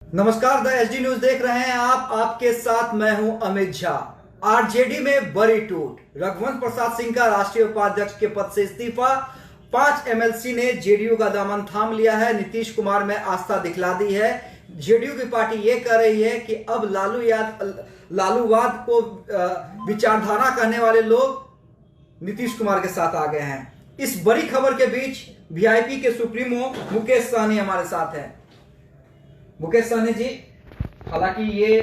नमस्कार, the SD news देख रहे हैं आप। आपके साथ मैं हूं अमित झा। आरजेडी में बड़ी टूट, रघुवंश प्रसाद सिंह का राष्ट्रीय उपाध्यक्ष के पद से इस्तीफा। 5 एमएलसी ने जेडीयू का दामन थाम लिया है, नीतीश कुमार में आस्था दिखला दी है। जेडीयू की पार्टी ये कह रही है कि अब लालूवाद को विचारधारा कहने वाले लोग नीतीश कुमार के साथ आ गए हैं। इस बड़ी खबर के बीच वीआईपी के सुप्रीमो मुकेश सहनी हमारे साथ हैं। मुकेश सहनी जी, हालांकि ये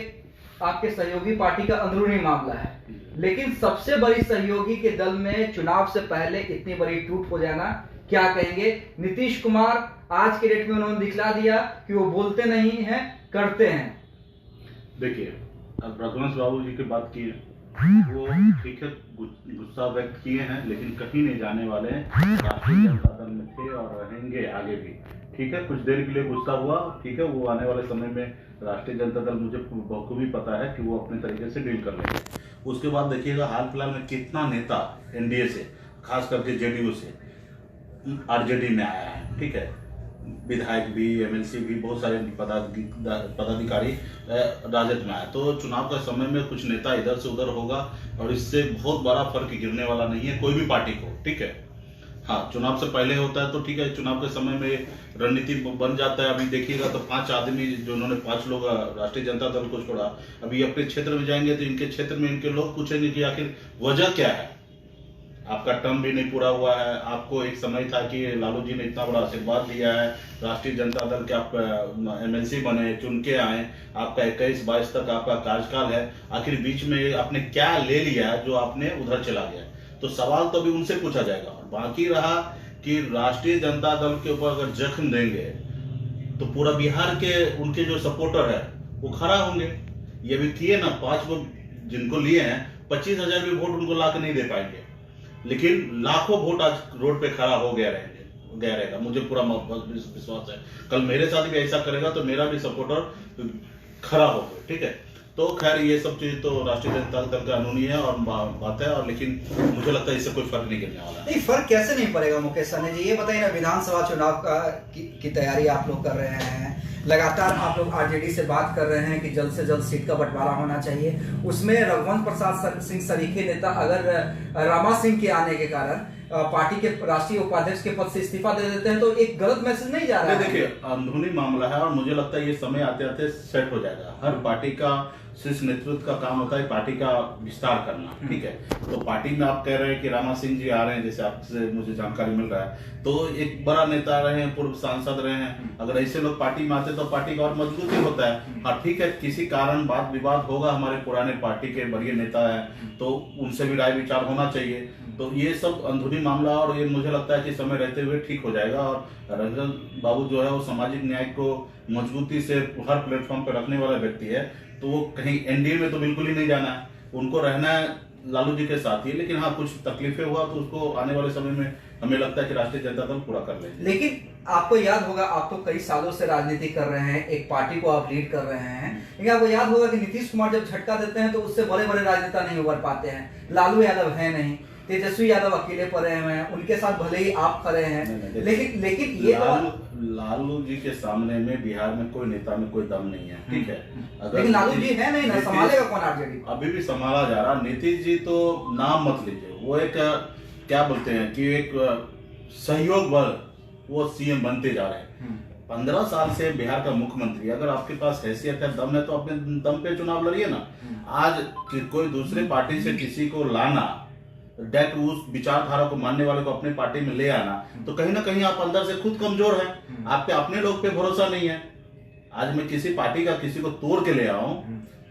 आपके सहयोगी पार्टी का अंदरूनी मामला है, लेकिन सबसे बड़ी सहयोगी के दल में चुनाव से पहले इतनी बड़ी टूट हो जाना, क्या कहेंगे? नीतीश कुमार आज के डेट में उन्होंने दिखला दिया कि वो बोलते नहीं हैं, करते हैं। देखिए, अब रघुवंश बाबू जी की बात की है, वो ठीक है, गुस्सा व्यक्त किए हैं, लेकिन कहीं नहीं जाने वाले हैं। राष्ट्रीय जनता दल में थे और रहेंगे आगे भी। ठीक है, कुछ देर के लिए गुस्सा हुआ, ठीक है, वो आने वाले समय में राष्ट्रीय जनता दल, मुझे बखूबी पता है कि वो अपने तरीके से डील कर लेंगे। उसके बाद देखिएगा, हाल फिलहाल में कितना नेता एनडीए से, खास करके जेडीयू से आरजेडी में आया है। ठीक है, विधायक भी, एमएलसी भी, बहुत सारे पदाधिकारी राजद में आए। तो चुनाव के समय में कुछ नेता इधर से उधर होगा और इससे बहुत बड़ा फर्क गिरने वाला नहीं है कोई भी पार्टी को। ठीक है, हाँ, चुनाव से पहले होता है तो ठीक है, चुनाव के समय में रणनीति बन जाता है। अभी देखिएगा तो 5 आदमी, जो उन्होंने 5 लोग राष्ट्रीय जनता दल को छोड़ा, अभी अपने क्षेत्र में जाएंगे तो इनके क्षेत्र में इनके लोग पूछेंगे कि आखिर वजह क्या है। आपका टर्म भी नहीं पूरा हुआ है, आपको एक समय था कि लालू जी ने इतना बड़ा आशीर्वाद दिया है, राष्ट्रीय जनता दल के आप एमएलसी बने, चुन के आए, आपका 21-22 तक आपका कार्यकाल है, आखिर बीच में आपने क्या ले लिया जो आपने उधर चला गया? तो सवाल तो अभी उनसे पूछा जाएगा। और बाकी रहा कि राष्ट्रीय जनता दल के ऊपर अगर जख्म देंगे तो पूरा बिहार के उनके जो सपोर्टर है वो खड़ा होंगे। ये भी किए ना, 5 लोग जिनको लिए हैं, 25,000 भी वोट उनको ला के नहीं दे पाएंगे, लेकिन लाखों वोट आज रोड पे खड़ा हो गया रहेगा। मुझे पूरा विश्वास है, कल मेरे साथ भी ऐसा करेगा तो मेरा भी सपोर्टर खड़ा होगा। ठीक है, तो खैर ये सब चीज तो राष्ट्रीय जनता दल का कानूनी है और बात है, और लेकिन मुझे लगता है इससे कोई फर्क नहीं गिरने वाला है। नहीं, फर्क कैसे नहीं पड़ेगा मुकेश सहनी जी? ये बताइए ना, विधानसभा चुनाव की तैयारी आप लोग कर रहे हैं, लगातार आप लोग आरजेडी से बात कर रहे हैं कि जल्द से जल्द सीट का बंटवारा होना चाहिए। उसमें रघुवंश प्रसाद सिंह सरीखे नेता अगर रामा सिंह के आने के कारण पार्टी के राष्ट्रीय उपाध्यक्ष के पद से इस्तीफा दे देते हैं तो एक गलत मैसेज नहीं जा रहा है? देखिए, अंदरूनी मामला है और मुझे लगता है ये समय आते आते सेट हो जाएगा। हर पार्टी का शीर्ष नेतृत्व का काम होता है पार्टी का विस्तार करना। ठीक है, तो पार्टी में आप कह रहे हैं कि रामा सिंह जी आ रहे हैं, जैसे आपसे मुझे जानकारी मिल रहा है, तो एक बड़ा नेता रहे हैं, पूर्व सांसद रहे हैं। अगर ऐसे लोग पार्टी में आते तो पार्टी का और मजबूती होता है। हाँ ठीक है, किसी कारण वाद विवाद होगा, हमारे पुराने पार्टी के बड़े नेता है तो उनसे भी राय विचार होना चाहिए। तो ये सब अंदरूनी मामला, और ये मुझे लगता है कि समय रहते हुए ठीक हो जाएगा। और रंजन बाबू जो है वो सामाजिक न्याय को मजबूती से हर प्लेटफॉर्म पर रखने वाला व्यक्ति है, तो वो कहीं एनडीए में तो बिल्कुल ही नहीं जाना है, उनको रहना है लालू जी के साथ ही। लेकिन हाँ, कुछ तकलीफें हुआ तो उसको आने वाले समय में हमें लगता है कि राष्ट्रीय जनता दल पूरा कर लेंगे। लेकिन आपको याद होगा, आप तो कई सालों से राजनीति कर रहे हैं, एक पार्टी को आप लीड कर रहे हैं, लेकिन आपको याद होगा कि नीतीश कुमार जब झटका देते हैं तो उससे बड़े बड़े राजनेता नहीं उभर पाते हैं। लालू यादव है नहीं, तेजस्वी यादव अकेले पड़े हुए हैं, उनके साथ भले ही आप खड़े हैं, लेकिन ये लालू जी के सामने में बिहार में कोई नेता में कोई दम नहीं है। ठीक है, लेकिन लालू जी है नहीं ना, संभालेगा कौन आरजेडी? अभी भी संभाला जा रहा। नीतीश जी तो नाम मत लीजिए, वो एक क्या बोलते हैं कि एक सहयोग बल, वो सीएम बनते जा रहे हैं। 15 साल से बिहार का मुख्यमंत्री, अगर आपके पास हैसियत है, दम है, तो अपने दम पे चुनाव लड़िए ना। आज कोई दूसरे पार्टी से किसी को लाना, डायरेक्ट उस विचारधारा को मानने वाले को अपने पार्टी में ले आना, तो कहीं ना कहीं आप अंदर से खुद कमजोर हैं, आप पे अपने लोग पे भरोसा नहीं है। आज मैं किसी पार्टी का किसी को तोड़ के ले आऊं,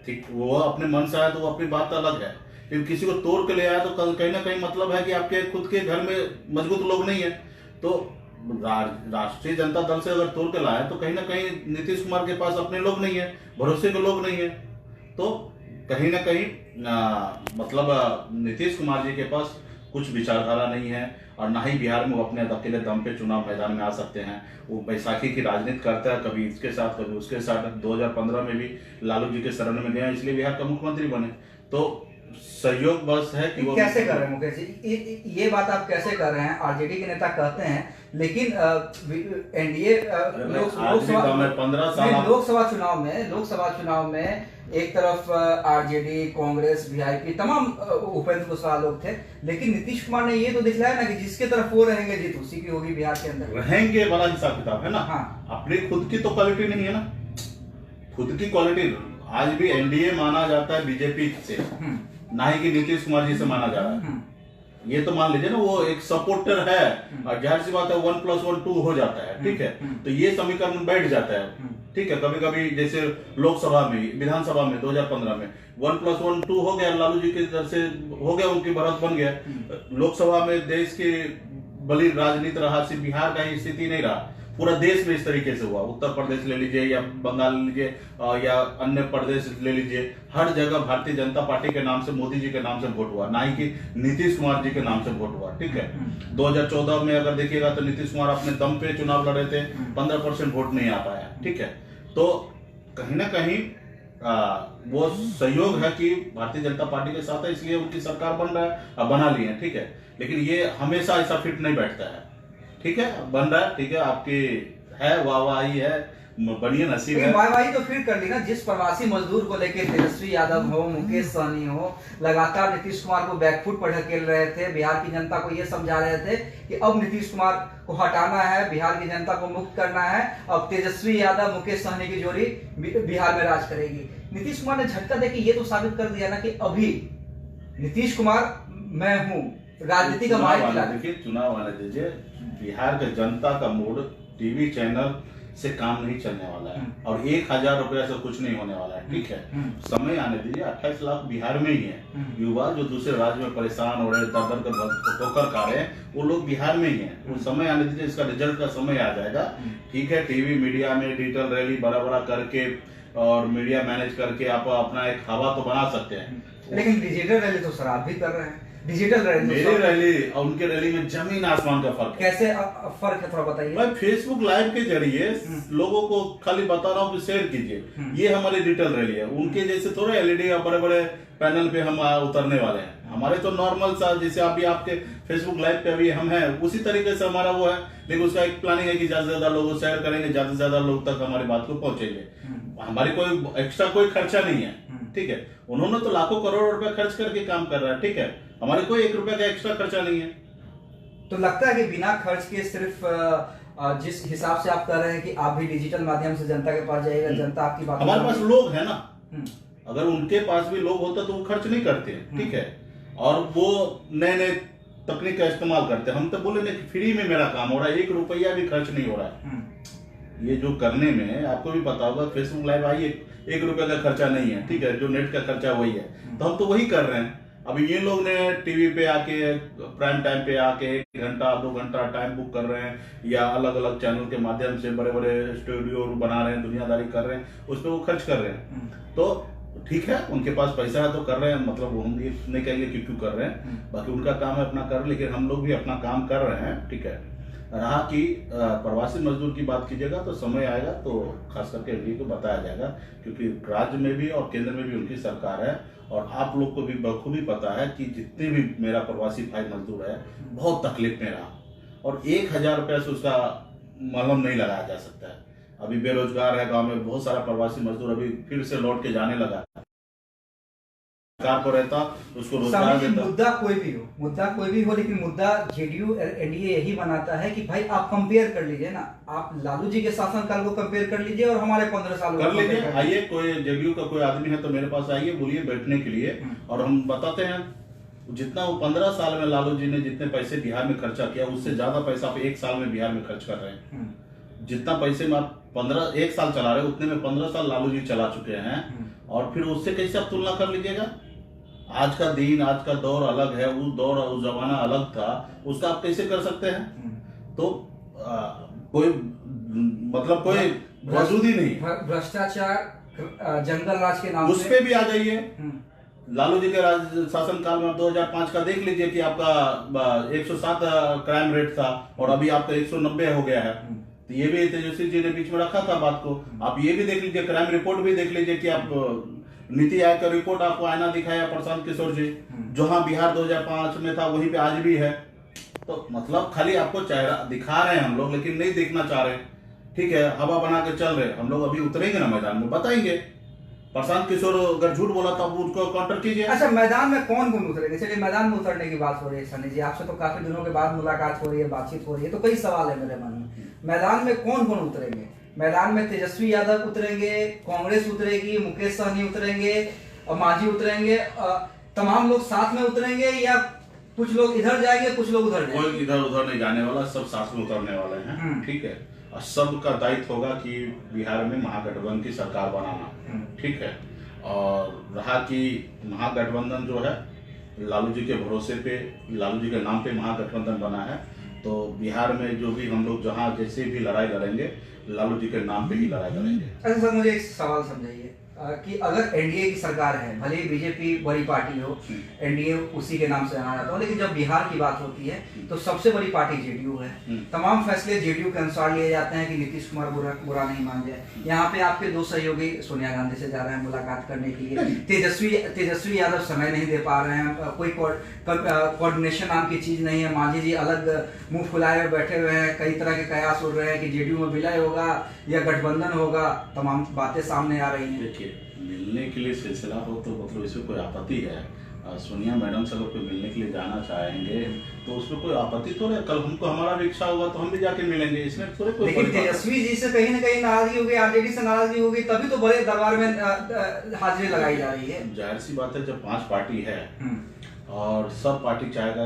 ठीक, वो अपने मन से आया तो वो अपनी बात अलग है, लेकिन किसी को तोड़ के ले आया तो कहीं ना कहीं मतलब है कि आपके खुद के घर में मजबूत लोग नहीं है। तो राष्ट्रीय जनता दल से अगर तोड़ के लाए तो कहीं ना कहीं नीतीश कुमार के पास अपने लोग नहीं है, भरोसे के लोग नहीं है। तो कहीं ना कहीं मतलब नीतीश कुमार जी के पास कुछ विचारधारा नहीं है, और ना ही बिहार में वो अपने अकेले दम पे चुनाव मैदान में आ सकते हैं। वो बैसाखी की राजनीति करता है, कभी इसके साथ कभी उसके साथ। 2015 में भी लालू जी के शरण में गया, इसलिए बिहार का मुख्यमंत्री बने। तो सहयोग बस है कि वो कैसे कर रहे हैं मुकेश जी, ये बात आप कैसे कर रहे हैं? आरजेडी के नेता कहते हैं, लेकिन एनडीए लोकसभा चुनाव में एक तरफ आरजेडी, कांग्रेस, वीआईपी, तमाम उपेंद्र कुशवाहा लोग थे, लेकिन नीतीश कुमार ने ये तो दिखलाया ना कि जिसके तरफ वो रहेंगे जीत उसी की होगी बिहार के अंदर। रहेंगे वाला हिसाब किताब है ना। हाँ। अपनी खुद की तो क्वालिटी नहीं है ना, खुद की क्वालिटी आज भी एनडीए माना जाता है बीजेपी से, ना ही कि नीतीश कुमार जी से माना जा रहा है। ये तो मान लीजिए ना, वो एक सपोर्टर है और जाहिर सी बात है 1+1 2 हो जाता है, ठीक है। तो ये समीकरण बैठ जाता है, ठीक है। कभी कभी जैसे लोकसभा में, विधानसभा में 2015 में 1+1 2 हो गया, लालू जी की तरफ से हो गया, उनकी बढ़त बन गया। लोकसभा में देश की बड़ी राजनीति रहा, सिर्फ बिहार का ही स्थिति नहीं रहा, पूरा देश में इस तरीके से हुआ। उत्तर प्रदेश ले लीजिए या बंगाल ले लीजिए या अन्य प्रदेश ले लीजिए, हर जगह भारतीय जनता पार्टी के नाम से, मोदी जी के नाम से वोट हुआ, ना ही कि नीतीश कुमार जी के नाम से वोट हुआ, ठीक है। 2014 में अगर देखिएगा तो नीतीश कुमार अपने दम पे चुनाव लड़े थे, 15% वोट नहीं आ पाया, ठीक है। तो कहीं ना कहीं वो सहयोग है कि भारतीय जनता पार्टी के साथ है, इसलिए उनकी सरकार बन रहा है, अब बना ली है, ठीक है। लेकिन ये हमेशा ऐसा फिट नहीं बैठता है, ठीक है। बन रहा है, ठीक है, आपकी है वाहवाही है, बनिए, नसीब है। वाहवाही तो फिर कर ली ना, जिस प्रवासी मजदूर को लेकर तेजस्वी यादव हो, मुकेश सहनी हो, लगातार नीतीश कुमार को बैकफुट पर ढकेल रहे थे, बिहार की जनता को यह समझा रहे थे कि अब नीतीश कुमार को हटाना है, बिहार की जनता को मुक्त करना है, अब तेजस्वी यादव, मुकेश सहनी की जोड़ी बिहार में राज करेगी। नीतीश कुमार ने झटका देके ये तो साबित कर दिया ना कि अभी नीतीश कुमार मैं हूं, राजनीति का माहौल। देखिए, चुनाव आने दीजिए, बिहार के जनता का मूड टीवी चैनल से काम नहीं चलने वाला है और 1000 रुपया से कुछ नहीं होने वाला है, ठीक है। समय आने दीजिए, 28 लाख बिहार में ही है युवा जो दूसरे राज्य में परेशान हो रहे हैं, दर दर कर ठोकर खा रहे हैं, वो लोग बिहार में ही हैं। वो समय आने दीजिए, इसका रिजल्ट का समय आ जाएगा, ठीक है। टीवी मीडिया में डिजिटल रैली बड़ा बड़ा करके और मीडिया मैनेज करके आप अपना एक हवा तो बना सकते हैं, लेकिन डिजिटल रैली तो सर आप भी कर रहे हैं। डिजिटल रैली, मेरी रैली और उनके रैली में जमीन आसमान का फर्क है। कैसे फर्क है, थोड़ा बताइए। मैं फेसबुक लाइव के जरिए लोगों को खाली बता रहा हूँ कि शेयर कीजिए, ये हमारी डिजिटल रैली है। उनके जैसे थोड़े एलईडी या बड़े बड़े पैनल पे हम उतरने वाले हैं, हमारे तो नॉर्मल सा, जैसे अभी आपके फेसबुक लाइव पे अभी हम हैं, उसी तरीके से हमारा वो है। लेकिन उसका एक प्लानिंग है कि ज्यादा से ज्यादा लोग शेयर करेंगे, ज्यादा से ज्यादा लोग तक हमारी बात को पहुंचेंगे। हमारी कोई एक्स्ट्रा कोई खर्चा नहीं है, ठीक है। उन्होंने तो लाखों करोड़ रुपए खर्च करके काम कर रहा है, ठीक है। हमारे कोई 1 रुपया का एक्स्ट्रा खर्चा नहीं है। तो लगता है कि बिना खर्च के सिर्फ जिस हिसाब से आप कर रहे हैं कि आप भी डिजिटल माध्यम से जनता के पास जाइएगा, जनता आपकी बात, हमारे पास लोग है ना, अगर उनके पास भी लोग होता तो वो खर्च नहीं करते हैं, ठीक है। और वो नए नए तकनीक का इस्तेमाल करते हैं। हम तो बोले ना कि फ्री में मेरा काम हो रहा है, 1 रुपया भी खर्च नहीं हो रहा है। ये जो करने में आपको भी पता होगा, फेसबुक लाइव आई 1 रुपया का खर्चा नहीं है, ठीक है। जो नेट का खर्चा वही है, तो हम तो वही कर रहे हैं। अभी ये लोग ने टीवी पे आके, प्राइम टाइम पे आके 1 घंटा 2 घंटा टाइम बुक कर रहे हैं, या अलग अलग चैनल के माध्यम से बड़े बड़े स्टूडियो बना रहे हैं, दुनियादारी कर रहे हैं, उस पर वो खर्च कर रहे हैं। तो ठीक है, उनके पास पैसा है तो कर रहे हैं, मतलब हम ये नहीं कहेंगे कि क्यों कर रहे हैं, बाकी उनका काम है अपना कर रहे, लेकिन हम लोग भी अपना काम कर रहे हैं, ठीक है। रहा कि प्रवासी मजदूर की बात कीजिएगा तो समय आएगा तो खास करके एनडीए को बताया जाएगा, क्योंकि राज्य में भी और केंद्र में भी उनकी सरकार है। और आप लोग को भी बखूबी पता है कि जितने भी मेरा प्रवासी भाई मजदूर है बहुत तकलीफ में रहा, और 1000 रुपया से उसका मलहम नहीं लगाया जा सकता है। अभी बेरोजगार है, गांव में बहुत सारा प्रवासी मजदूर अभी फिर से लौट के जाने लगा, को रहता उसको रोजगार देता। मुद्दा कोई भी हो, लेकिन मुद्दा जेडीयू एनडीए यही बनाता है कि भाई आप कंपेयर कर लीजिए ना, आप लालू जी के शासनकाल को कंपेयर कर लीजिए और हमारे 15 साल कर लीजिए। आइए, कोई जेडीयू का कोई आदमी है तो मेरे पास आइए, बोलिए बैठने के लिए, और हम बताते हैं जितना वो 15 साल में लालू जी ने जितने पैसे बिहार में खर्चा किया, उससे ज्यादा पैसा आप 1 साल में बिहार में खर्च कर रहे हैं। जितना पैसे में आप 1 साल चला रहे हैं, उतने में 15 साल लालू जी चला चुके हैं, और फिर उससे कैसे आप तुलना कर लीजिएगा। आज का दिन, आज का दौर अलग है, उस दौर उस जमाना अलग था, उसका आप कैसे कर सकते हैं। तो कोई मतलब कोई वजूद ही नहीं। भ्रष्टाचार, जंगल राज के नाम उस पे भी आ जाइए। लालू जी के शासनकाल में 2005 का देख लीजिए कि आपका 107 क्राइम रेट था और अभी आपका 190 हो गया है। तो ये भी तेजस्वी जी ने बीच में रखा था बात को। आप ये भी देख लीजिए, क्राइम रिपोर्ट भी देख लीजिए कि आप नीति आयोग का रिपोर्ट आपको आईना दिखाया प्रशांत किशोर जी, जहां बिहार 2005 में था वहीं पे आज भी है। तो मतलब खाली आपको चेहरा दिखा रहे हैं हम लोग, लेकिन नहीं देखना चाह रहे। ठीक है, हवा बना के चल रहे। हम लोग अभी उतरेंगे ना मैदान में, बताएंगे। प्रशांत किशोर अगर झूठ बोला तो उसको काउंटर कीजिए। अच्छा, मैदान में कौन कौन उतरेंगे? चलिए, मैदान में उतरने की बात हो रही है सनी जी, आपसे तो काफी दिनों के बाद मुलाकात हो रही है, बातचीत हो रही है, तो कई सवाल है मेरे मन में। मैदान में कौन कौन उतरेंगे? मैदान में तेजस्वी यादव उतरेंगे, कांग्रेस उतरेगी, मुकेश सहनी उतरेंगे, मांझी उतरेंगे, तमाम लोग साथ में उतरेंगे, या कुछ लोग इधर जाएंगे, कुछ लोग उधर जाएंगे? कोई इधर उधर नहीं जाने वाला, सब साथ में उतरने वाले हैं। ठीक है, और सबका दायित्व होगा कि बिहार में महागठबंधन की सरकार बनाना। ठीक है, और रहा कि महागठबंधन जो है लालू जी के भरोसे पे, लालू जी के नाम पे महागठबंधन बना है, तो बिहार में जो भी हम लोग जहां जैसे भी लड़ाई लड़ेंगे, लालू जी के नाम पे ही लड़ाई लड़ेंगे। अच्छा सर, मुझे एक सवाल समझाइए कि अगर एनडीए की सरकार है, भले ही बीजेपी बड़ी पार्टी हो, एनडीए उसी के नाम से जाना जाता हो, लेकिन जब बिहार की बात होती है तो सबसे बड़ी पार्टी जेडीयू है। तमाम फैसले जेडीयू के अनुसार लिए जाते हैं कि नीतीश कुमार बुरा नहीं मान जाए। यहाँ पे आपके दो सहयोगी सोनिया गांधी से जा रहे हैं मुलाकात करने के लिए, तेजस्वी यादव समय नहीं दे पा रहे हैं, कोई कोऑर्डिनेशन नाम की चीज नहीं है, मांझी जी अलग मुंह फुलाए हुए बैठे हुए हैं, कई तरह के कयास उड़ रहे हैं कि जेडीयू में विलय होगा या गठबंधन होगा, तमाम बातें सामने आ रही हैं। मिलने के लिए सिलसिला हो तो मतलब इसमें कोई आपत्ति है? सोनिया मैडम से अगर कोई मिलने के लिए जाना चाहेंगे तो उसमें कोई आपत्ति तो नहीं। कल हमको हमारा भी इच्छा होगा तो हम भी जाके मिलेंगे, इसमें थोड़े कोई। लेकिन तेजस्वी जी से कहीं ना कहीं नाराजगी होगी, आरजेडी से नाराजगी होगी, तभी तो बड़े दरबार में हाजिरी लगाई जा रही है। जाहिर सी बात है, जब 5 पार्टी है और सब पार्टी चाहेगा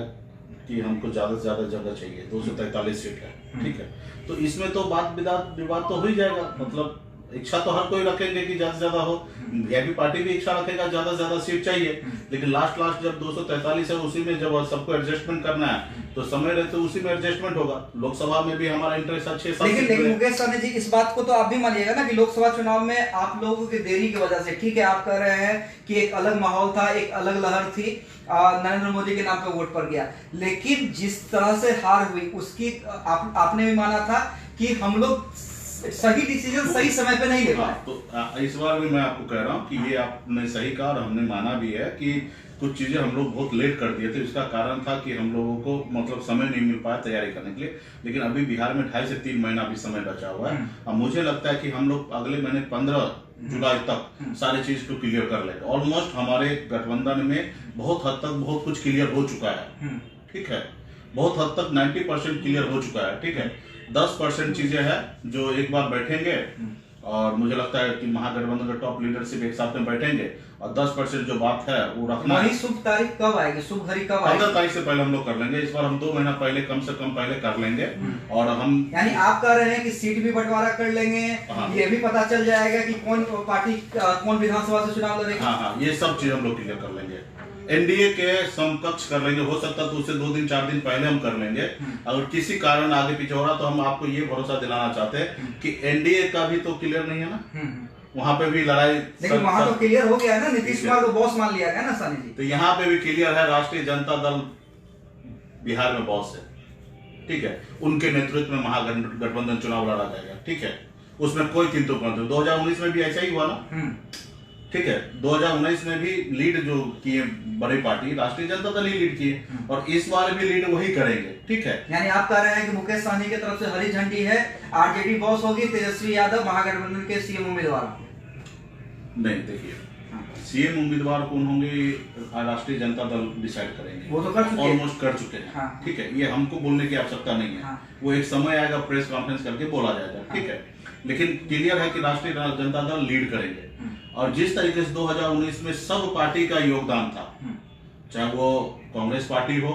कि हमको ज्यादा से ज्यादा जगह चाहिए, 243 सीट है। ठीक है, तो इसमें तो विवाद तो हो ही जाएगा। मतलब इच्छा तो हर कोई रखेंगे कि ज्यादा से ज्यादा हो, वीआईपी पार्टी भी इच्छा रखेगा ज्यादा से ज्यादा सीट चाहिए, लेकिन लास्ट जब 243 है उसी में जब सबको एडजस्टमेंट करना है तो समय रहते उसी में एडजस्टमेंट होगा। लोकसभा में भी हमारा इंटरेस्ट अच्छे से। लेकिन मुकेश सहनी जी, इस बात को तो आप भी मानिएगा ना कि लोकसभा चुनाव में आप लोगों की देरी की वजह से, ठीक है आप कह रहे हैं कि एक अलग माहौल था, एक अलग लहर थी, नरेंद्र मोदी के नाम पे वोट पड़ गया, लेकिन जिस तरह से हार हुई उसकी आपने भी माना था कि हम लोग सही डिसीजन सही समय पे नहीं ले पाए। तो इस बार भी मैं आपको कह रहा हूँ कि ये आपने सही कहा और हमने माना भी है कि कुछ चीजें हम लोग बहुत लेट कर दिए थे। इसका कारण था कि हम लोगों को मतलब समय नहीं मिल पाया तैयारी करने के लिए, लेकिन अभी बिहार में 2.5 से 3 महीना भी समय बचा हुआ है। अब मुझे लगता है कि हम लोग अगले महीने 15 जुलाई तक सारी चीज को क्लियर कर लेंगे। ऑलमोस्ट हमारे गठबंधन में बहुत हद तक बहुत कुछ क्लियर हो चुका है। ठीक है, बहुत हद तक 90% क्लियर हो चुका है। ठीक है, 10% चीजें हैं जो एक बार बैठेंगे और मुझे लगता है कि महागठबंधन का टॉप लीडरशिप एक साथ में बैठेंगे और 10% जो बात है वो रखना। वही शुभ तारीख कब आएगी, शुभ घड़ी कब आएगी? 15 तारीख से पहले हम लोग कर लेंगे। इस बार हम 2 महीना पहले, कम से कम पहले कर लेंगे। और हम यानी आप कह रहे हैं कि सीट भी बंटवारा कर लेंगे, ये भी पता चल जाएगा कि कौन पार्टी कौन विधानसभा से चुनाव लड़ेगी। हाँ, ये सब चीज हम लोग क्लियर कर लेंगे। एनडीए के समकक्ष कर लेंगे, हो सकता है तो उससे 2 दिन 4 दिन पहले हम कर लेंगे। अगर किसी कारण आगे पीछे हो रहा तो हम आपको ये भरोसा दिलाना चाहते हैं कि एनडीए का भी तो क्लियर नहीं है ना, वहां पे भी लड़ाई। लेकिन वहां तो क्लियर हो गया है ना, नीतीश कुमार को बॉस मान लिया गया ना सनी जी। तो यहाँ पे भी क्लियर है, राष्ट्रीय जनता दल बिहार में बॉस है। ठीक है, उनके नेतृत्व में महागठबंधन चुनाव लड़ा जाएगा। ठीक है, उसमें कोई किंतु परंतु। 2019 में भी ऐसा ही हुआ ना। ठीक है, 2019 में भी लीड जो किए बड़ी पार्टी राष्ट्रीय जनता दल ही लीड किए और इस बार भी लीड वही करेंगे। ठीक है, यानी आप कह रहे हैं कि मुकेश सहनी की तरफ से हरी झंडी है, आरजेडी बॉस होगी, तेजस्वी यादव महागठबंधन के सीएम उम्मीदवार। नहीं, देखिए सीएम उम्मीदवार कौन होंगे राष्ट्रीय जनता दल डिसाइड करेंगे, वो तो कर चुके हैं, ऑलमोस्ट कर चुके हैं। हाँ। ठीक है, ये हमको बोलने की आवश्यकता नहीं है। वो एक समय आएगा, प्रेस कॉन्फ्रेंस करके बोला जाएगा। ठीक है, लेकिन क्लियर है कि राष्ट्रीय जनता दल लीड करेंगे। और जिस तरीके से 2019 में सब पार्टी का योगदान था, चाहे वो कांग्रेस पार्टी हो,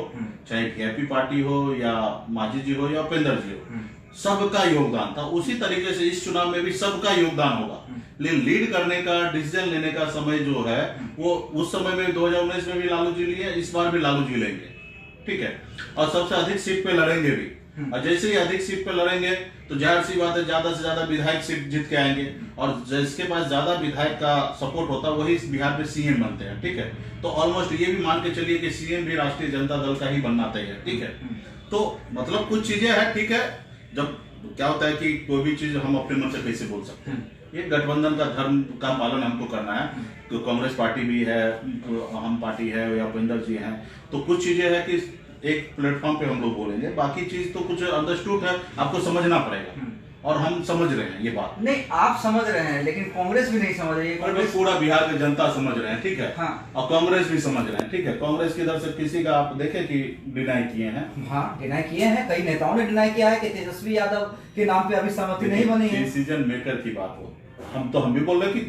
चाहे वीआईपी पार्टी हो, या मांझी जी हो या उपेंद्र जी हो, सबका योगदान था। उसी तरीके से इस चुनाव में भी सबका योगदान होगा। लेकिन लीड करने का, डिसीजन लेने का समय जो है वो उस समय में 2019 में भी लालू जी लिए, इस बार भी लालू जी लेंगे। ठीक है, और सबसे अधिक सीट पे लड़ेंगे भी। और जैसे ही अधिक सीट पे लड़ेंगे तो जाहिर सी बात है ज्यादा से ज्यादा विधायक सीट जीत के आएंगे, और जिसके पास ज्यादा विधायक का सपोर्ट होता है वही बिहार में सीएम बनते हैं। ठीक है, तो ऑलमोस्ट ये भी मान के चलिए कि सीएम भी राष्ट्रीय जनता दल का ही बनना तय है। ठीक है, तो मतलब कुछ चीजें हैं। ठीक है, जब क्या होता है कि कोई भी चीज हम अपने मन से कैसे बोल सकते हैं, ये गठबंधन का धर्म का पालन हमको करना है। तो कांग्रेस पार्टी भी है, तो हम पार्टी है या भूपेंद्र जी हैं, तो कुछ चीजें हैं कि एक प्लेटफॉर्म पे हम लोग बोलेंगे, बाकी चीज तो कुछ अंडरस्टूड है, आपको समझना पड़ेगा और हम समझ रहे हैं ये बात। नहीं, आप समझ रहे हैं लेकिन कांग्रेस भी नहीं समझ रही है। कांग्रेस पूरा बिहार की जनता समझ रहे हैं, ठीक है। हाँ। और कांग्रेस भी समझ रहे हैं, ठीक है। कांग्रेस की तरफ से किसी का आप देखें कि डिनाई किए हैं? हाँ, डिनाई किए हैं, कई नेताओं ने डिनाई किया है कि तेजस्वी यादव के नाम पे अभी सहमति नहीं बनी है। डिसीजन मेकर की बात हो, हम भी बोल रहे कि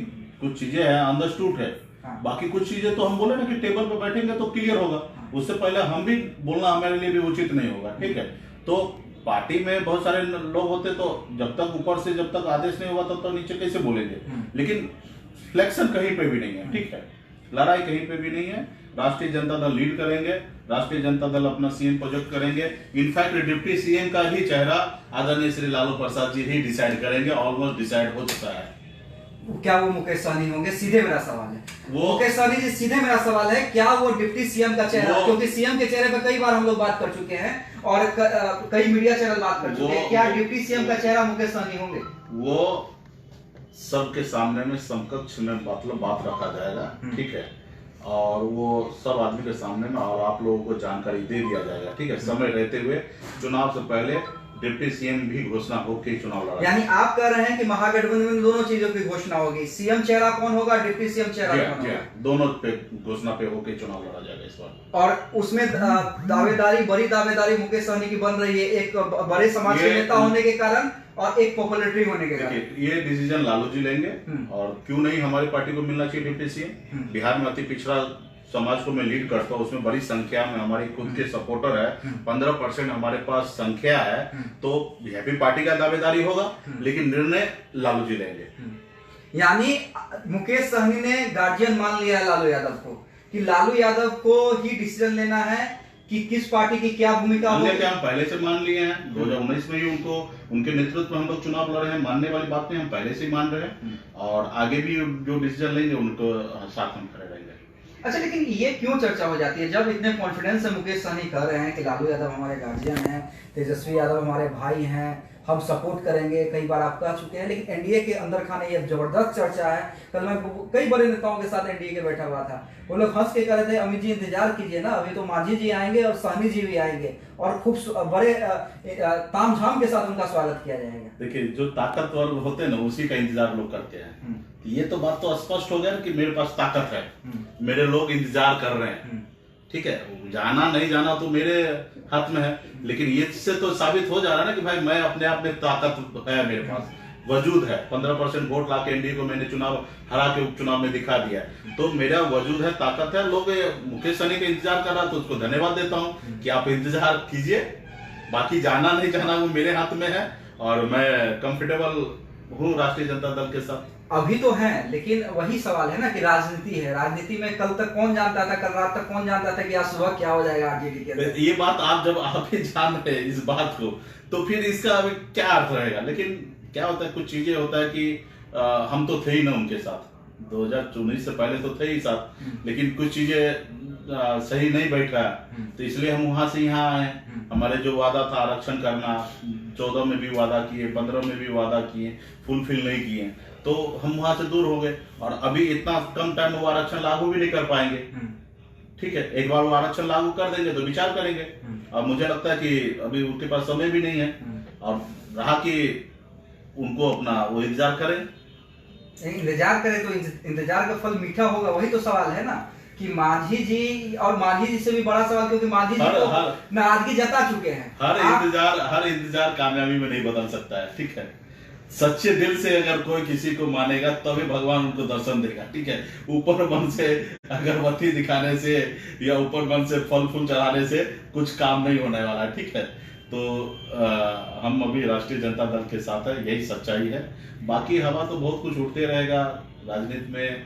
कुछ चीजें हैं अंडरस्टूड है। हाँ। बाकी कुछ चीजें तो हम बोले ना कि टेबल पे बैठेंगे तो क्लियर होगा। उससे पहले हम भी बोलना हमारे लिए भी उचित नहीं होगा, ठीक है। तो पार्टी में बहुत सारे लोग होते, तो जब तक ऊपर से जब तक आदेश नहीं हुआ तब तक नीचे कैसे बोलेंगे। लेकिन फ्लेक्शन कहीं पे भी नहीं है, ठीक है। लड़ाई कहीं पे भी नहीं है। राष्ट्रीय जनता दल लीड करेंगे, राष्ट्रीय जनता दल अपना सीएम प्रोजेक्ट करेंगे। इनफैक्ट डिप्टी सीएम का ही चेहरा आदरणीय श्री लालू प्रसाद जी ही डिसाइड करेंगे, ऑलमोस्ट डिसाइड हो चुका है। क्या वो मुकेश सहनी होंगे? सीधे मेरा सवाल है। वो मुकेश सहनी जी, सीधे मेरा सवाल है, क्या वो डिप्टी सीएम का चेहरा, क्योंकि सीएम के चेहरे पर कई बार हम लोग बात कर चुके हैं और कई मीडिया चैनल बात कर चुके हैं, क्या डिप्टी सीएम का चेहरा मुकेश सहनी होंगे? वो सबके सामने में समकक्ष में मतलब बात रखा जाएगा, ठीक है। और वो सब आदमी के सामने में और आप लोगों को जानकारी दे दिया जाएगा, ठीक है। समय रहते हुए चुनाव से पहले डिप्टी सीएम भी घोषणा होकर चुनाव लड़ा। यानी आप कह रहे हैं कि महागठबंधन में दोनों चीजों की घोषणा होगी, सीएम चेहरा कौन होगा, डिप्टी सीएम चेहरा कौन होगा? दोनों पे घोषणा पे होकर चुनाव लड़ा जाएगा इस बार। और उसमें दावेदारी, बड़ी दावेदारी मुकेश सहनी की बन रही है, एक बड़े समाज के नेता होने के कारण और एक पॉपुलरिटी होने के कारण। ये डिसीजन लालू जी लेंगे और क्यों नहीं हमारी पार्टी को मिलना चाहिए डिप्टी सीएम। बिहार में अति पिछड़ा समाज को मैं लीड करता हूँ, उसमें बड़ी संख्या में हमारी खुद के सपोर्टर है, 15% हमारे पास संख्या है, तो बीजेपी पार्टी का दावेदारी होगा, लेकिन निर्णय लालू जी लेंगे। यानी मुकेश सहनी ने गार्जियन मान लिया है लालू यादव को, कि लालू यादव को ही डिसीजन लेना है कि किस पार्टी की क्या भूमिका होगी। हम पहले से मान लिए हैं, 2019 में ही उनको उनके नेतृत्व में हम लोग चुनाव लड़े हैं, मानने वाली बात नहीं, हम पहले से ही मान रहे हैं और आगे भी जो डिसीजन लेंगे उनको साथ हम खड़े रहेंगे। अच्छा, लेकिन ये क्यों चर्चा हो जाती है जब इतने कॉन्फिडेंस से मुकेश सहनी कह रहे हैं कि लालू यादव हमारे गार्जियन हैं, तेजस्वी यादव हमारे भाई हैं, हम सपोर्ट करेंगे, कई बार आप कह चुके हैं, लेकिन एनडीए के अंदर खाने ये जबरदस्त चर्चा है। कल मैं कई बड़े नेताओं के साथ एनडीए के बैठा हुआ था, वो लोग हंस के कह रहे थे, अमित जी इंतजार कीजिए ना, अभी तो मांझी जी आएंगे और सहनी जी भी आएंगे और खूब बड़े तामझाम के साथ उनका स्वागत किया जाएगा। देखिए, जो ताकतवर होते हैं ना उसी का इंतजार लोग करते हैं। ये तो बात तो स्पष्ट हो गया कि मेरे पास ताकत है, मेरे लोग इंतजार कर रहे हैं, ठीक है। जाना नहीं जाना तो मेरे हाथ में है, लेकिन ये से तो साबित हो जा रहा है ना कि भाई मैं अपने आप में ताकत है, मेरे पास वजूद है। 15% वोट लाके एनडीए को मैंने चुनाव हरा के उपचुनाव में दिखा दिया, तो मेरा वजूद है, ताकत है। लोग मुकेश सहनी का इंतजार कर रहा तो उसको धन्यवाद देता हूँ कि आप इंतजार कीजिए, बाकी जाना नहीं जाना वो मेरे हाथ में है और मैं कंफर्टेबल हूँ राष्ट्रीय जनता दल के साथ। अभी तो है, लेकिन वही सवाल है ना कि राजनीति है, राजनीति में कल तक कौन जानता था, कल रात तक कौन जानता था कि आज सुबह क्या हो जाएगा आरजेडी के अंदर। ये बात जब आप ही जान रहे हैं इस बात को, तो फिर इसका अभी क्या अर्थ रहेगा। लेकिन क्या होता है, कुछ चीजें होता है कि हम तो थे ही ना उनके साथ, 2019 से पहले तो थे ही साथ, लेकिन कुछ चीजें सही नहीं बैठ रहा, तो इसलिए हम वहां से यहाँ आए। हमारे जो वादा था आरक्षण करना, 14 में भी वादा किए, 15 में भी वादा किए, फुलफिल नहीं किए, तो हम वहां से दूर हो गए और अभी इतना कम टाइम में वो आरक्षण लागू भी नहीं कर पाएंगे, ठीक है। एक बार वो आरक्षण लागू कर देंगे तो विचार करेंगे। अब मुझे लगता है कि अभी उनके पास समय भी नहीं है और रहा कि उनको अपना वो इंतजार करें। इंतजार करें तो इंतजार का फल मीठा होगा, वही तो सवाल है ना कि मांझी जी, और मांझी जी से भी बड़ा सवाल, क्योंकि मांझी जी तो नाराजगी जता चुके हैं। हर इंतजार कामयाबी में नहीं बदल सकता है, ठीक है। सच्चे दिल से अगर कोई किसी को मानेगा तभी भगवान उनको दर्शन देगा, ठीक है। ऊपर मन से अगरबत्ती दिखाने से या ऊपर मन से फल फूल चढ़ाने से कुछ काम नहीं होने वाला, ठीक है। तो हम अभी राष्ट्रीय जनता दल के साथ है, यही सच्चाई है। बाकी हवा तो बहुत कुछ उड़ते रहेगा, राजनीति में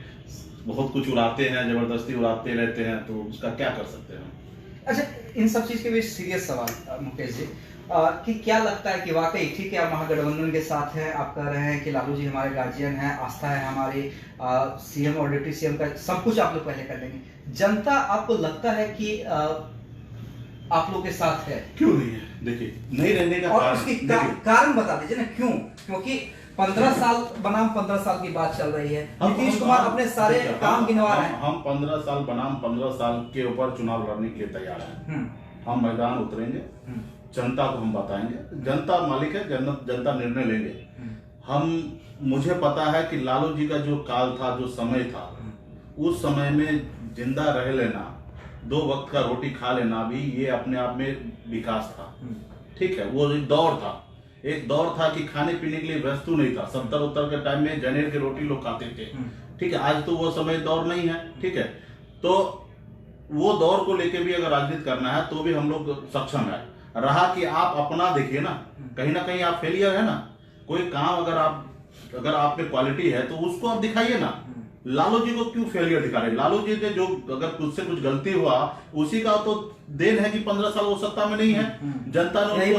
बहुत कुछ उड़ाते हैं, जबरदस्ती उड़ाते रहते हैं, तो उसका क्या कर सकते हैं। अच्छा, इन सब चीज के बीच सीरियस सवाल मुकेश जी, कि क्या लगता है कि वाकई ठीक है आप महागठबंधन के साथ हैं, आप कह रहे हैं कि लालू जी हमारे गार्जियन हैं, आस्था है हमारी, सीएम और डिप्टी सीएम का सब कुछ आप लोग पहले कर लेंगे, जनता आपको लगता है कि आप लोग के साथ है? क्यों नहीं है? देखिए, नहीं रहने का और उसकी कारण बता दीजिए ना, क्यों? क्योंकि 15 साल बनाम 15 साल की बात चल रही है। नीतीश कुमार अपने सारे काम गिनवा रहे हैं। हम 15 साल बनाम 15 साल के ऊपर चुनाव लड़ने के लिए तैयार हैं। हम मैदान उतरेंगे, जनता को हम बताएंगे, जनता मालिक है, जनता निर्णय लेंगे। मुझे पता है कि लालू जी का जो काल था, जो समय था, उस समय में जिंदा रह लेना, 2 वक्त का रोटी खा लेना भी ये अपने आप में विकास था। ठीक है, वो एक दौर था कि खाने पीने के लिए वस्तु नहीं था। 70-70 के टाइम में जनेर की रोटी लोग खाते थे। ठीक है, आज तो वो समय दौर नहीं है। ठीक है, तो वो दौर को लेके भी अगर राजनीति करना है तो भी हम लोग सक्षम है। रहा कि आप अपना देखिए ना कहीं आप फेलियर है ना। कोई काम अगर आप में क्वालिटी है तो उसको आप दिखाइए ना। लालू जी को क्यों फेलियर दिखा रहे? लालू जी ने जो अगर कुछ से कुछ गलती हुआ उसी का तो देन है कि 15 साल वो सत्ता में नहीं है। जनता ने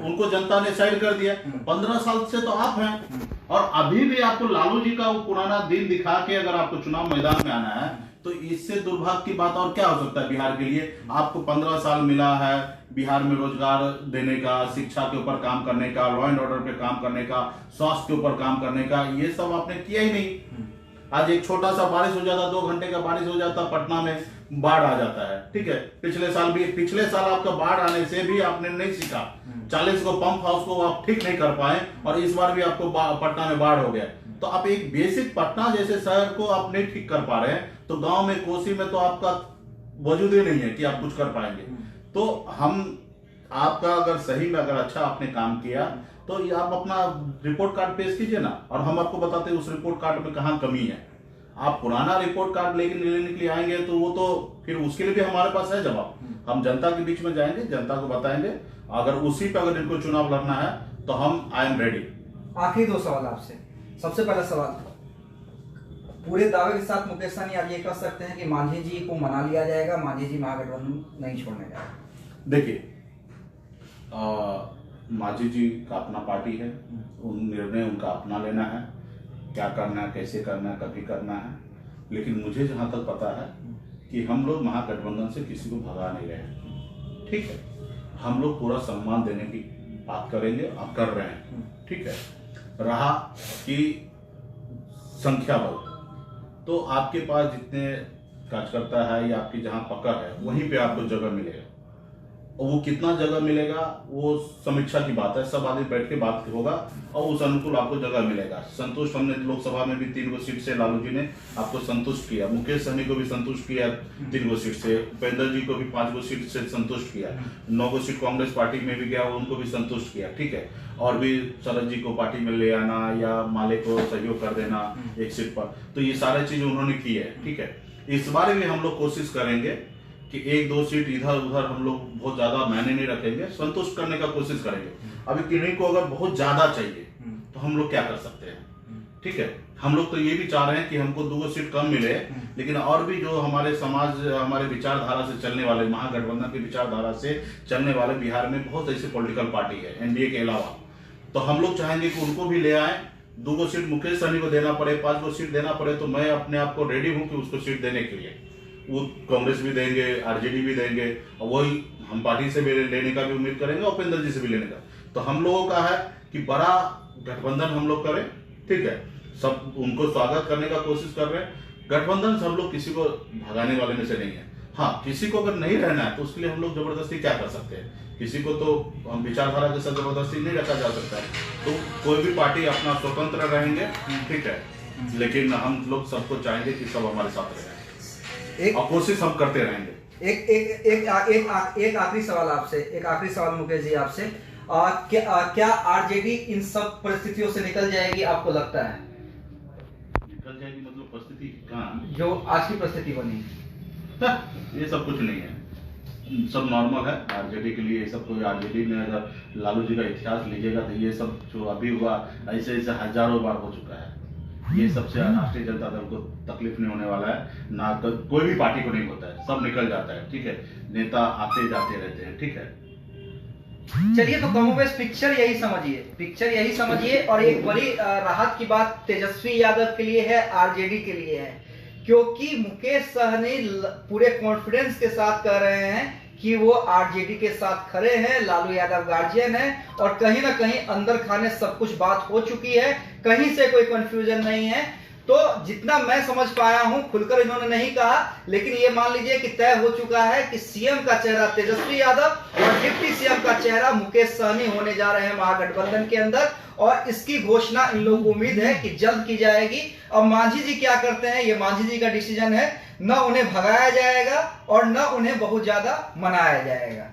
उनको जनता ने साइड कर दिया। 15 साल से तो आप हैं और अभी भी आपको लालू जी का वो पुराना दिन दिखा के अगर आपको चुनाव मैदान में आना है तो इससे दुर्भाग्य की बात और क्या हो सकता है बिहार के लिए? आपको 15 साल मिला है बिहार में रोजगार देने का, शिक्षा के ऊपर काम करने का, लॉ एंड ऑर्डर पे काम करने का, स्वास्थ्य के ऊपर काम करने का, ये सब आपने किया ही नहीं। आज एक छोटा सा बारिश हो जाता, 2 घंटे का बारिश हो जाता, पटना में बाढ़ आ जाता है। ठीक है, पिछले साल आपका बाढ़ आने से भी आपने नहीं सीखा। 40 को पंप हाउस को आप ठीक नहीं कर पाए और इस बार भी आपको पटना में बाढ़ हो गया। तो आप एक बेसिक पटना जैसे शहर को आप नहीं ठीक कर पा रहे हैं तो गांव में, कोसी में तो आपका वजूद ही नहीं है कि आप कुछ कर पाएंगे। तो आपका अगर सही में अगर अच्छा आपने काम किया तो ये आप अपना रिपोर्ट कार्ड पेश कीजिए ना और हम आपको बताते हैं उस रिपोर्ट कार्ड में कहाँ कमी है। आप पुराना रिपोर्ट कार्ड लेने के लिए आएंगे तो वो तो फिर उसके लिए भी हमारे पास है जवाब। हम जनता के बीच में जाएंगे, जनता को बताएंगे। अगर उसी पे अगर इनको चुनाव लड़ना है तो हम आई एम रेडी। आखिरी 2 सवाल आपसे। सबसे पहला सवाल, पूरे दावे के साथ मुकेश सहनी आप ये कह सकते हैं कि मांझी जी को मना लिया जाएगा, मांझी जी महागठबंधन नहीं छोड़ने जाएगा? देखिए, मांझी जी का अपना पार्टी है, निर्णय उनका अपना लेना है, क्या करना है, कैसे करना है, कभी करना है। लेकिन मुझे जहां तक पता है कि हम लोग महागठबंधन से किसी को भगा नहीं रहे हैं। ठीक है, हम लोग पूरा सम्मान देने की बात करेंगे, आप कर रहे हैं। ठीक है, रहा कि संख्या बल, तो आपके पास जितने कार्यकर्ता है या आपकी जहां पकड़ है वहीं पे आपको जगह मिलेगा। और वो कितना जगह मिलेगा वो समीक्षा की बात है, सब आदमी बैठ के बात होगा और उस अनुकूल आपको जगह मिलेगा। संतुष्ट हमने लोकसभा में भी 3 गो सीट से लालू जी ने आपको संतुष्ट किया, मुकेश सहनी को भी संतुष्ट किया 3 गो सीट से, उपेंद्र जी को भी 5 गो सीट से संतुष्ट किया, 9 गो सीट कांग्रेस पार्टी में भी गया, उनको भी संतुष्ट किया। ठीक है, और भी शरद जी को पार्टी में ले आना या माले को सहयोग कर देना 1 सीट पर, तो ये सारी चीजें उन्होंने की है। ठीक है, इस बारे में हम लोग कोशिश करेंगे कि 1-2 सीट इधर उधर हम लोग बहुत ज्यादा मायने नहीं रखेंगे, संतुष्ट करने का कोशिश करेंगे। अभी किन्हीं को अगर बहुत ज्यादा चाहिए तो हम लोग क्या कर सकते हैं? ठीक है, हम लोग तो ये भी चाह रहे हैं कि हमको 2 सीट कम मिले, लेकिन और भी जो हमारे समाज, हमारे विचारधारा से चलने वाले, महागठबंधन की विचारधारा से चलने वाले बिहार में बहुत ऐसी पॉलिटिकल पार्टी है एनडीए के अलावा, तो हम लोग चाहेंगे कि उनको भी ले आए। 2 सीट मुकेश सहनी को देना पड़े, 5 सीट देना पड़े तो मैं अपने आप को रेडी हूं कि उसको सीट देने के लिए। वो कांग्रेस भी देंगे, आरजेडी भी देंगे और वही हम पार्टी से भी लेने का भी उम्मीद करेंगे, उपेंद्र जी से भी लेने का। तो हम लोगों का है कि बड़ा गठबंधन हम लोग करें। ठीक है, सब उनको स्वागत करने का कोशिश कर रहे हैं। गठबंधन से हम लोग किसी को भगाने वाले में से नहीं है। हाँ, किसी को अगर नहीं रहना है तो उसके लिए हम लोग जबरदस्ती क्या कर सकते हैं? किसी को तो हम विचारधारा के साथ जबरदस्ती नहीं रखा जा सकता है, तो कोई भी पार्टी अपना स्वतंत्र रहेंगे। ठीक है, लेकिन हम लोग सबको चाहेंगे कि सब हमारे साथ रहें और कोशिश हम करते रहेंगे। एक आखिरी सवाल आपसे, एक आखिरी सवाल मुकेश जी आपसे, क्या आरजेडी इन सब परिस्थितियों से निकल जाएगी आपको लगता है? निकल जाएगी मतलब परिस्थिति कहाँ? जो आज की परिस्थिति बनी ये सब कुछ नहीं है, सब नॉर्मल है आरजेडी के लिए। ये सब कोई आरजेडी में अगर लालू जी का इतिहास लीजिएगा तो ये सब जो अभी हुआ ऐसे ऐसे हजारों बार हो चुका है। ये सबसे राष्ट्रीय जनता दल को तकलीफ नहीं होने वाला है, ना कोई भी पार्टी को नहीं होता है, सब निकल जाता है। ठीक है, नेता आते जाते रहते हैं। ठीक है, चलिए, तो कमोबेश पिक्चर यही समझिए और एक बड़ी राहत की बात तेजस्वी यादव के लिए है, आरजेडी के लिए है, क्योंकि मुकेश सहनी पूरे कॉन्फिडेंस के साथ कह रहे हैं कि वो आरजेडी के साथ खड़े हैं, लालू यादव गार्जियन है और कहीं ना कहीं अंदर खाने सब कुछ बात हो चुकी है, कहीं से कोई कंफ्यूजन नहीं है। तो जितना मैं समझ पाया हूं, खुलकर इन्होंने नहीं कहा, लेकिन ये मान लीजिए कि तय हो चुका है कि सीएम का चेहरा तेजस्वी यादव और डिप्टी सीएम का चेहरा मुकेश सहनी होने जा रहे हैं महागठबंधन के अंदर, और इसकी घोषणा इन लोगों को उम्मीद है कि जल्द की जाएगी। अब मांझी जी क्या करते हैं, ये मांझी जी का डिसीजन है, न उन्हें भगाया जाएगा और न उन्हें बहुत ज्यादा मनाया जाएगा।